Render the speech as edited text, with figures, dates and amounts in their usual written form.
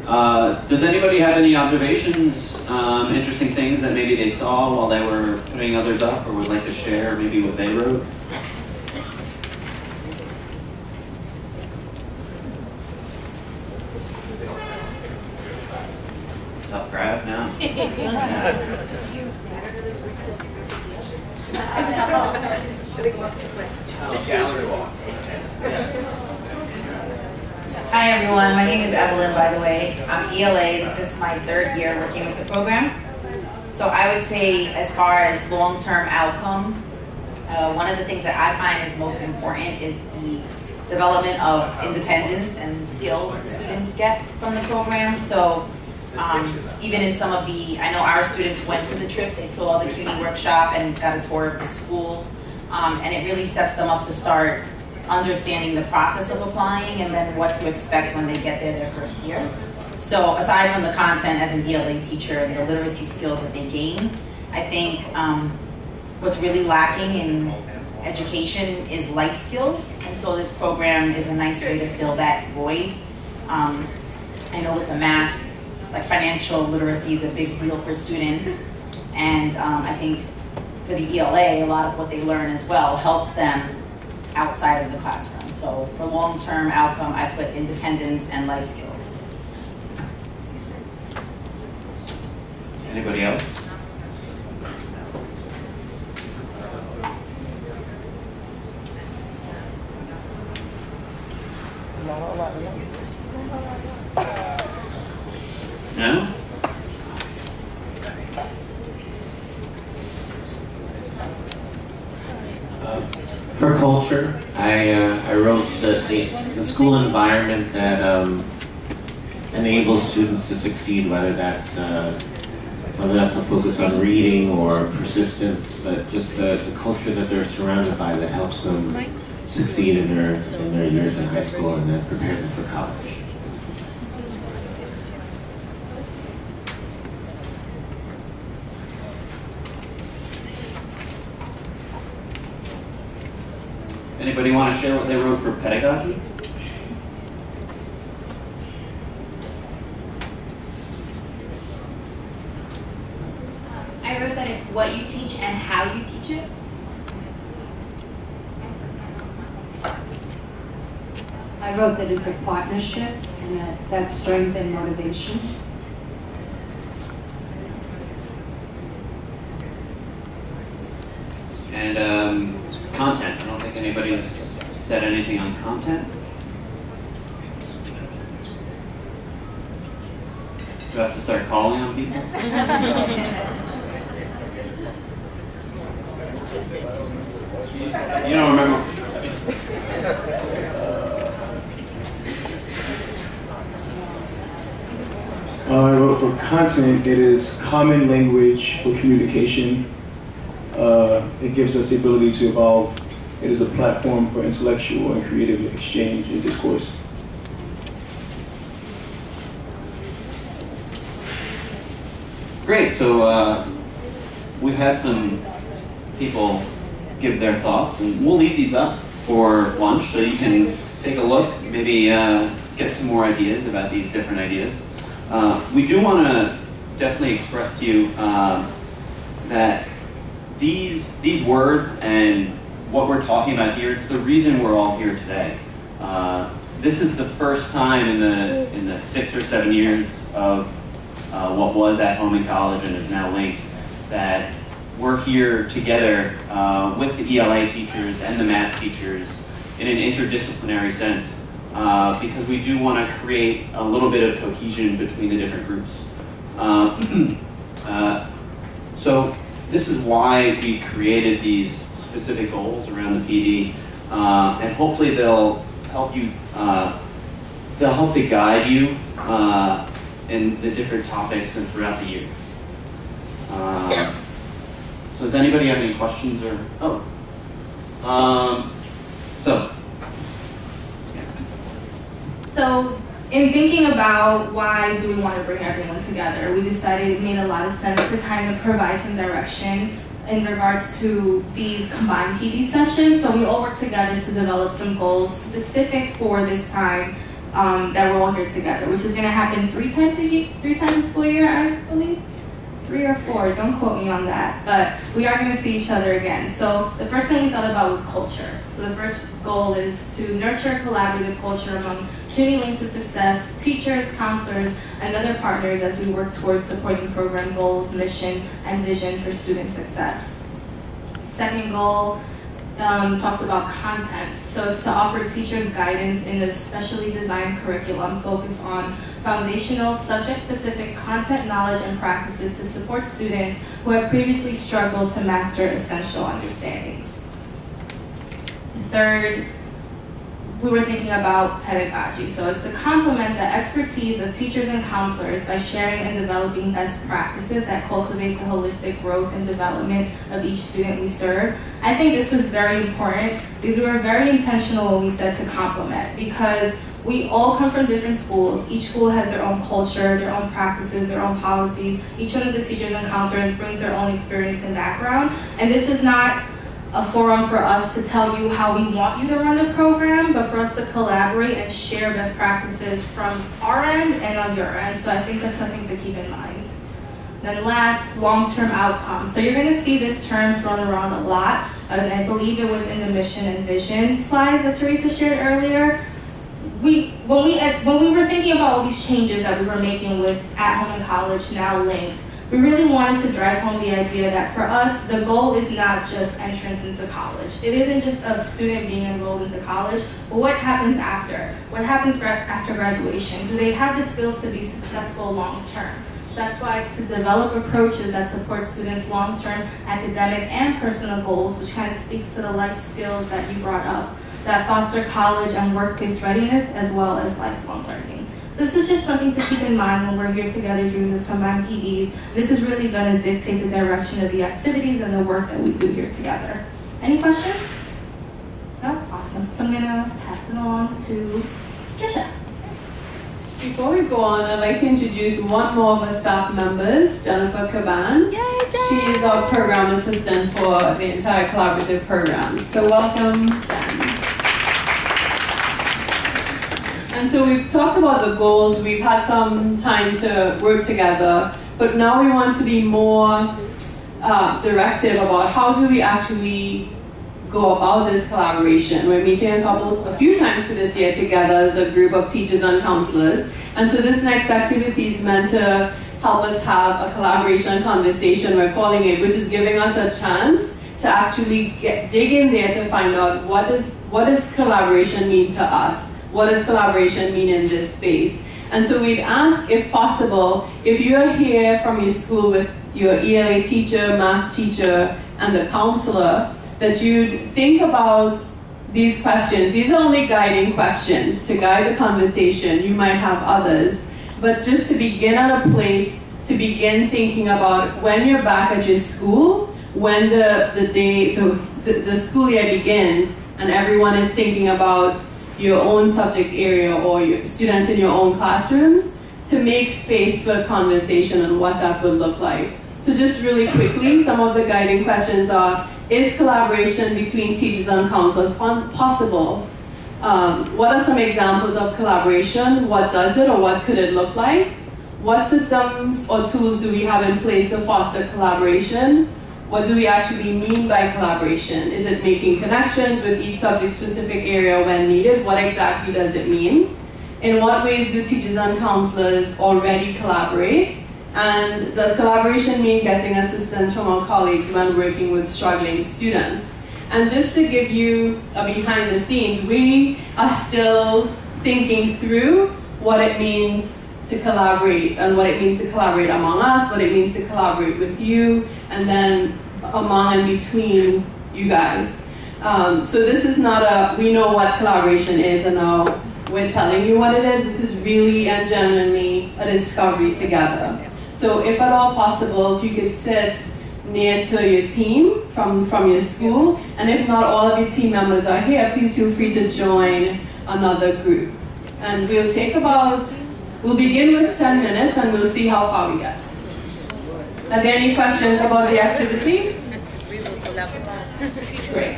Does anybody have any observations, interesting things that maybe they saw while they were putting others up, or would like to share maybe what they wrote? Tough crowd now? Gallery walk. Hi everyone, my name is Evelyn, by the way. I'm ELA, this is my 3rd year working with the program. So I would say as far as long-term outcome, one of the things that I find is most important is the development of independence and skills that the students get from the program. So even in some of the, I know our students went to the trip, they saw the community workshop and got a tour of the school. And it really sets them up to start understanding the process of applying and then what to expect when they get there their first year. So aside from the content as an ELA teacher and the literacy skills that they gain, I think what's really lacking in education is life skills. And so this program is a nice way to fill that void. I know with the math, like financial literacy is a big deal for students. And I think for the ELA, a lot of what they learn as well helps them outside of the classroom. So for long-term outcome, I put independence and life skills. Anybody else? No? For culture, I wrote the school environment that enables students to succeed, whether that's a focus on reading or persistence, but just the culture that they're surrounded by that helps them succeed in their years in high school and then prepare them for college. Anybody want to share what they wrote for pedagogy? I wrote that it's what you teach and how you teach it. I wrote that it's a partnership and that's strength and motivation. And content. I don't think anybody's said anything on content. Do I have to start calling on people? You don't remember? I wrote for content, it is common language for communication. It gives us the ability to evolve. It is a platform for intellectual and creative exchange and discourse. Great, so we've had some people give their thoughts, and we'll leave these up for lunch so you can take a look, maybe get some more ideas about these different ideas. We do want to definitely express to you that these words and what we're talking about here, it's the reason we're all here today. This is the first time in the 6 or 7 years of what was at home in college and is now linked that we're here together with the ELA teachers and the math teachers in an interdisciplinary sense because we do want to create a little bit of cohesion between the different groups. So this is why we created these specific goals around the PD, and hopefully they'll help you, they'll help to guide you in the different topics and throughout the year. So does anybody have any questions or, So in thinking about why do we want to bring everyone together, we decided it made a lot of sense to kind of provide some direction in regards to these combined PD sessions. So we all worked together to develop some goals specific for this time that we're all here together, which is going to happen three times a school year, I believe. 3 or 4, don't quote me on that, but we are going to see each other again. So the first thing we thought about was culture. So the first goal is to nurture a collaborative culture among community linked to success, teachers, counselors, and other partners as we work towards supporting program goals, mission, and vision for student success. Second goal talks about content. So it's to offer teachers guidance in a specially designed curriculum focused on foundational, subject-specific content knowledge and practices to support students who have previously struggled to master essential understandings. Third, we were thinking about pedagogy. So it's to complement the expertise of teachers and counselors by sharing and developing best practices that cultivate the holistic growth and development of each student we serve. I think this was very important because we were very intentional when we said to complement, because we all come from different schools. Each school has their own culture, their own practices, their own policies. Each one of the teachers and counselors brings their own experience and background. And this is not a forum for us to tell you how we want you to run the program, but for us to collaborate and share best practices from our end and on your end. So I think that's something to keep in mind. Then last, long-term outcomes. So you're going to see this term thrown around a lot. And I believe it was in the mission and vision slide that Teresa shared earlier. When we were thinking about all these changes that we were making with At Home and College, now linked, we really wanted to drive home the idea that for us, the goal is not just entrance into college. It isn't just a student being enrolled into college, but what happens after? What happens after graduation? Do they have the skills to be successful long term? So that's why it's to develop approaches that support students' long-term academic and personal goals, which kind of speaks to the life skills that you brought up, that foster college and workplace readiness as well as lifelong learning. So this is just something to keep in mind when we're here together doing this combined PDs. This is really going to dictate the direction of the activities and the work that we do here together. Any questions? No? Awesome. So I'm going to pass it along to Trisha. Before we go on, I'd like to introduce one more of our staff members, Jennifer Caban. Yay, Jen! She is our program assistant for the entire collaborative program. So welcome, Jen. And so we've talked about the goals, we've had some time to work together, but now we want to be more directive about how do we actually go about this collaboration. We're meeting a few times for this year together as a group of teachers and counselors. And so this next activity is meant to help us have a collaboration conversation, we're calling it, which is giving us a chance to actually dig in there to find out what does collaboration mean to us? What does collaboration mean in this space? And so we'd ask, if possible, if you're here from your school with your ELA teacher, math teacher, and the counselor, that you'd think about these questions. These are only guiding questions to guide the conversation. You might have others, but just to begin at a place, to begin thinking about when you're back at your school, when the school year begins, and everyone is thinking about your own subject area or your students in your own classrooms, to make space for a conversation on what that would look like. So just really quickly, some of the guiding questions are, is collaboration between teachers and counselors possible? What are some examples of collaboration? What does it or what could it look like? What systems or tools do we have in place to foster collaboration? What do we actually mean by collaboration? Is it making connections with each subject-specific area when needed? What exactly does it mean? In what ways do teachers and counselors already collaborate? And does collaboration mean getting assistance from our colleagues when working with struggling students? And just to give you a behind the scenes, we are still thinking through what it means to collaborate and what it means to collaborate among us, what it means to collaborate with you, and then among and between you guys. So this is not a, we know what collaboration is and now we're telling you what it is. This is really and genuinely a discovery together. So if at all possible, if you could sit near to your team from your school, and if not all of your team members are here, please feel free to join another group. And we'll begin with 10 minutes and we'll see how far we get. Are there any questions about the activity? Great.